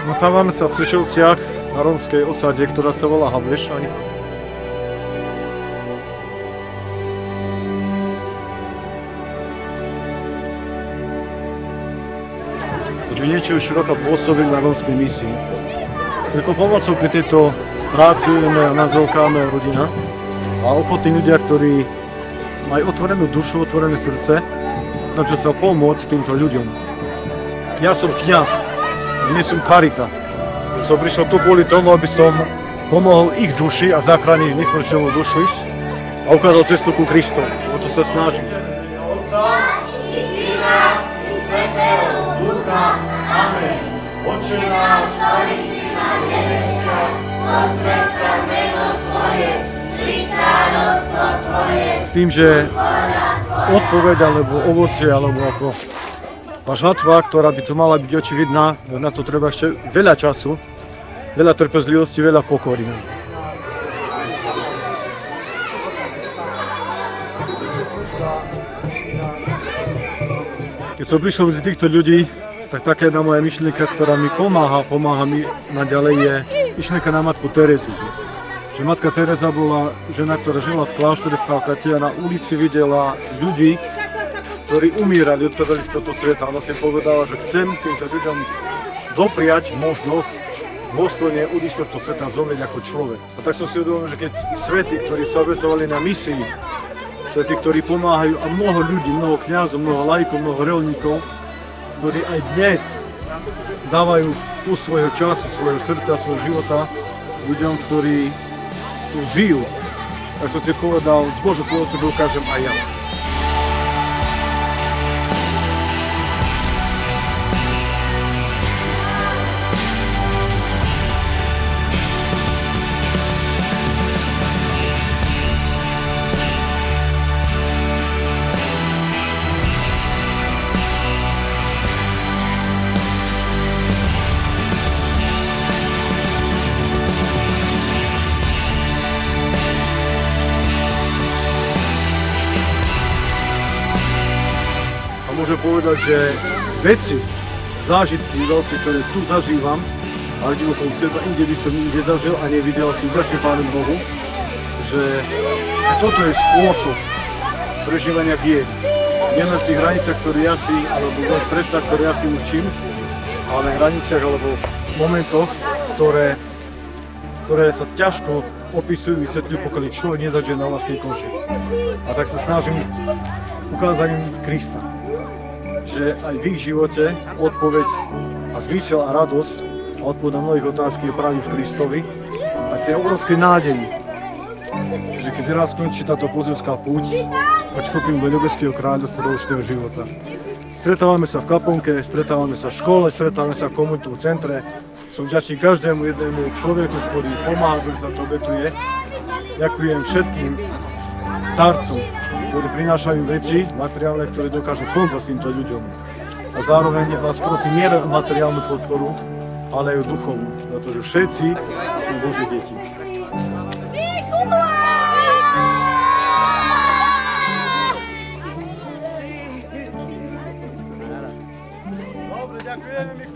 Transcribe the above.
Nachádzame sa v Sešovciach na rómskej osade, ktorá sa volá Havlešaň. Od niečo široká pôsobil na rómskej misii. Ako pomocou pri tejto práci je moja manželka, moja rodina a ochotní ľudia, ktorí majú otvorenú dušu, otvorené srdce, snažia sa pomôcť týmto ľuďom. Ja som kňaz, nie som charita. Som prišiel tu kvôli tomu, aby som pomohol ich duši a zachrániť nesmrteľnú dušu a ukázal cestu ku Kristovi. O to sa snažím. Otca i Syna i Svätého Ducha. Amen. Otče náš, ktorý si na nebesiach, posväť sa meno Tvoje, príď kráľovstvo Tvoje. S tým, že odpoveď alebo ovocie, alebo ako žatva, ktorá by tu mala byť očividná, na to treba ešte veľa času, veľa trpezlivosti, veľa pokory. Keď som prišiel medzi týchto ľudí, tak taká jedna moja myšlienka, ktorá mi pomáha mi naďalej, je myšlienka na matku Terezu. Že matka Tereza bola žena, ktorá žila v kláštore v Kalkate a na ulici videla ľudí, ktorí umírali, odchádzali z tohto sveta. Ona si povedala, že chcem týmto ľuďom dopriať možnosť dôstojne odísť z tohto sveta zomrieť ako človek. A tak som si uvedomil, že keď svätí, ktorí sa obetovali na misii, svätí, ktorí pomáhajú a mnoho ľudí, mnoho kňazov, mnoho laikov, mnoho reholníkov, ktorí aj dnes dávajú kus svojho času, svojho srdca, svojho života ľuďom, ktorí tu žijú. Tak som si povedal, z Božou pomocou dokážem aj ja. Môžem povedať, že veci, zážitky, ktoré tu zažívam, a vidím okolo seba, inde by som nikdy nezažil a nevidel, si vďačný Pánu Bohu, že toto je spôsob prežívania viery. Nie len v tých hraniciach, ktoré ja si, alebo v trestách, ktoré ja si učím, ale v hraniciach alebo v momentoch, ktoré sa ťažko opisujú, vysvetľujú, pokiaľ človek nezažije na vlastnej koži. A tak sa snažím ukázať im Krista. Že aj v ich živote odpoveď a zmysel a radosť a odpoveď na mnohých otázky je práve v Kristovi a tej obrovskej nádeji, že keď raz skončí táto pozemská púť, tak vstúpim do nebeského kráľovstva, do večného života. Stretávame sa v kaplnke, stretávame sa v škole, stretávame sa v komunitnom centre. Som vďačný každému jednému človeku, ktorý pomáha, ktorý sa to obetuje. Ďakujem všetkým darcom, ktorí prinášajú veci, materiály, ktoré dokážu pomôcť týmto ľuďom. A zároveň vás prosím nie len o materiálnu podporu, ale aj o duchovnú, pretože všetci sme Božie deti. Dobre, ďakujeme.